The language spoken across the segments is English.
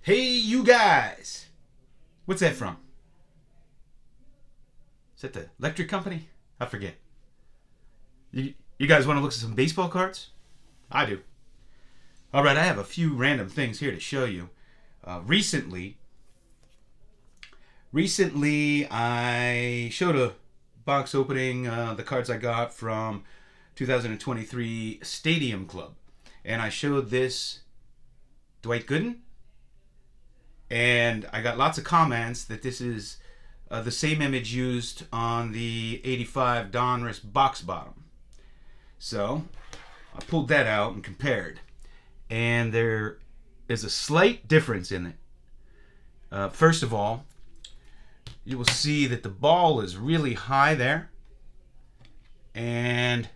Hey, you guys! What's that from? Is that the electric company? I forget. You guys want to look at some baseball cards? I do. All right, I have a few random things here to show you. Recently, I showed a box opening the cards I got from 2023 Stadium Club, and I showed this Dwight Gooden, and I got lots of comments that this is the same image used on the 85 Donruss box bottom. So I pulled that out and compared, and there is a slight difference in it. First of all, you will see that the ball is really high there, and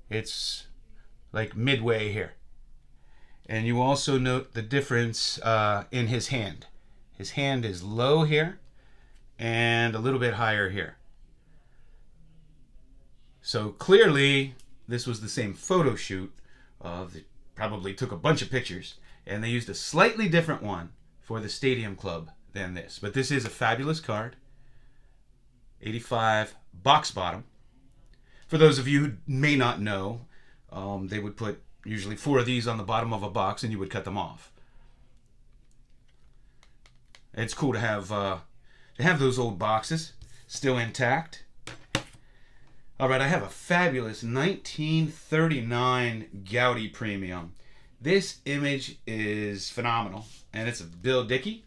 it's like midway here. And you also note the difference in his hand. His hand is low here and a little bit higher here. So clearly this was the same photo shoot. They probably took a bunch of pictures, and they used a slightly different one for the Stadium Club than this. But this is a fabulous card. 85 box bottom. For those of you who may not know, they would put usually 4 of these on the bottom of a box, and you would cut them off. It's cool to have those old boxes still intact. All right, I have a fabulous 1939 Gaudy Premium. This image is phenomenal, and it's a Bill Dickey.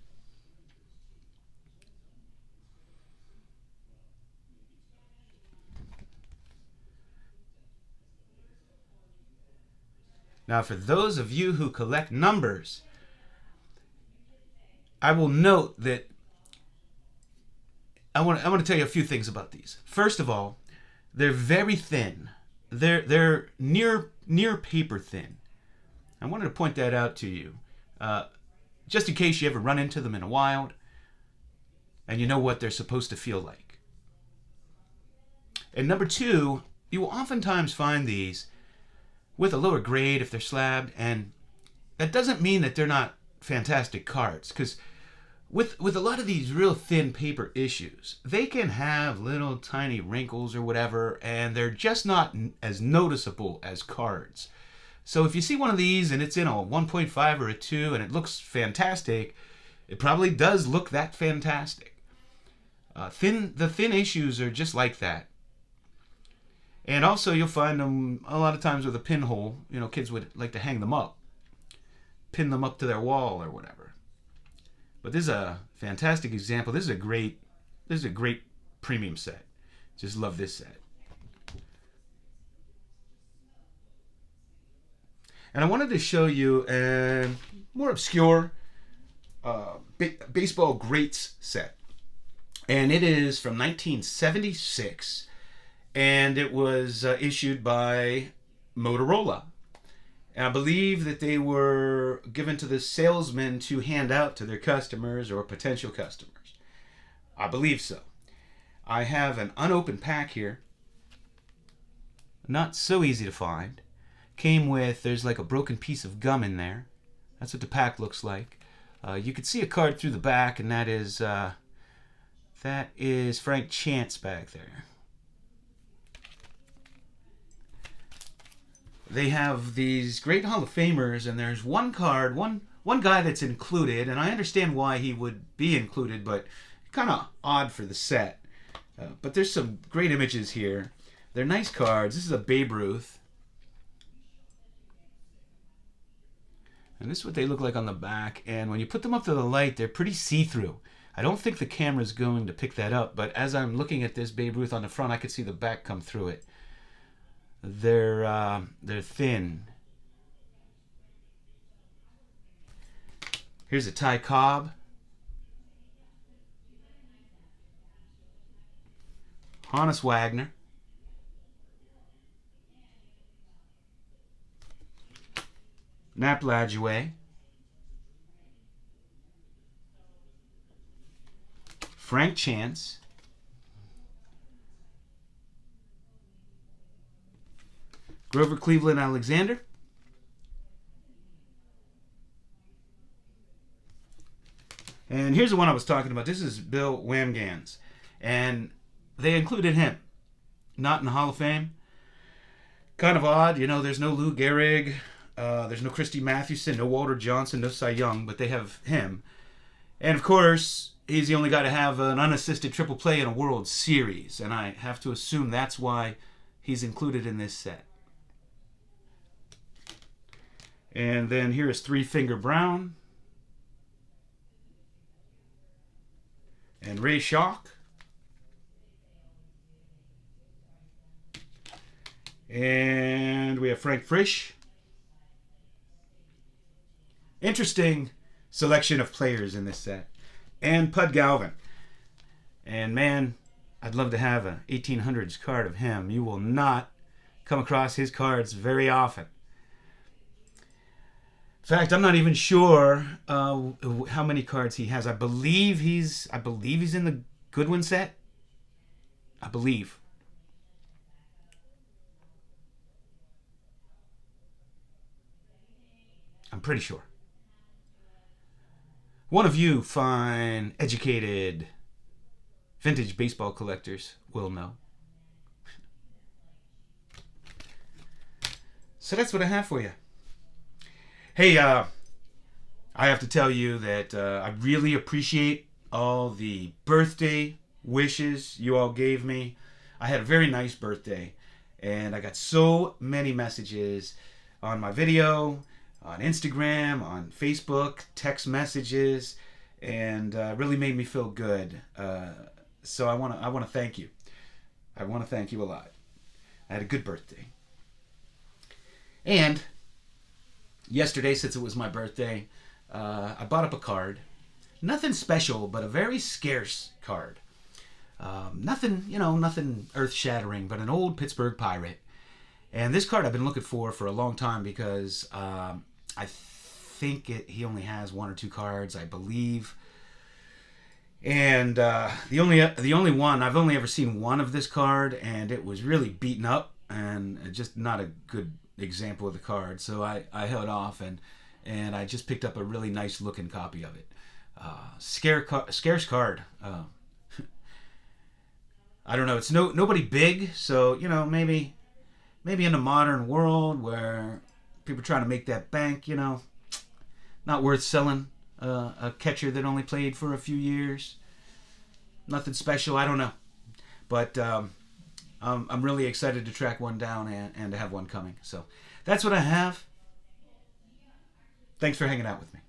Now, for those of you who collect numbers, I will note that I want to tell you a few things about these. First of all, they're very thin. They're near paper thin. I wanted to point that out to you, just in case you ever run into them in a wild, and you know what they're supposed to feel like. And number two, you will oftentimes find these with a lower grade if they're slabbed, and that doesn't mean that they're not fantastic cards, because with a lot of these real thin paper issues, they can have little tiny wrinkles or whatever, and they're just not as noticeable as cards. So if you see one of these and it's in a 1.5 or a 2 and it looks fantastic, it probably does look that fantastic. The thin issues are just like that. And also you'll find them a lot of times with a pinhole. You know, kids would like to hang them up, pin them up to their wall or whatever. But this is a fantastic example. This is a great premium set. Just love this set. And I wanted to show you a more obscure baseball greats set. And it is from 1976. And it was issued by Motorola. And I believe that they were given to the salesmen to hand out to their customers or potential customers. I believe so. I have an unopened pack here. Not so easy to find. Came with, there's like a broken piece of gum in there. That's what the pack looks like. You can see a card through the back, and that is Frank Chance back there. They have these great Hall of Famers, and there's one card, one guy that's included, and I understand why he would be included, but kind of odd for the set. But there's some great images here. They're nice cards. This is a Babe Ruth. And this is what they look like on the back, and when you put them up to the light, they're pretty see-through. I don't think the camera's going to pick that up, but as I'm looking at this Babe Ruth on the front, I could see the back come through it. They're thin. Here's a Ty Cobb. Honus Wagner. Nap Lajoie. Frank Chance. Grover Cleveland Alexander. And here's the one I was talking about. This is Bill Whamgans. And they included him. Not in the Hall of Fame. Kind of odd. You know, there's no Lou Gehrig. There's no Christy Mathewson, no Walter Johnson, no Cy Young. But they have him. And, of course, he's the only guy to have an unassisted triple play in a World Series. And I have to assume that's why he's included in this set. And then here is Three Finger Brown. And Ray Schock. And we have Frank Frisch. Interesting selection of players in this set. And Pud Galvin. And man, I'd love to have a 1800s card of him. You will not come across his cards very often. In fact, I'm not even sure how many cards he has. I believe he's in the Goodwin set. I believe. I'm pretty sure. One of you fine, educated, vintage baseball collectors will know. So that's what I have for you. Hey, I have to tell you that I really appreciate all the birthday wishes you all gave me. I had a very nice birthday, and I got so many messages on my video, on Instagram, on Facebook, text messages, and really made me feel good. So I want to thank you. I want to thank you a lot. I had a good birthday. And yesterday, since it was my birthday, I bought up a card. Nothing special, but a very scarce card. Nothing earth-shattering, but an old Pittsburgh Pirate. And this card I've been looking for a long time because I think he only has one or two cards, I believe. And the only one, I've only ever seen one of this card, and it was really beaten up and just not a good example of the card. So I held off, and I just picked up a really nice looking copy of it. Scarce card. I don't know. It's nobody big, so maybe in a modern world where people are trying to make that bank, not worth selling a catcher that only played for a few years. Nothing special. I don't know, but I'm really excited to track one down and to have one coming. So that's what I have. Thanks for hanging out with me.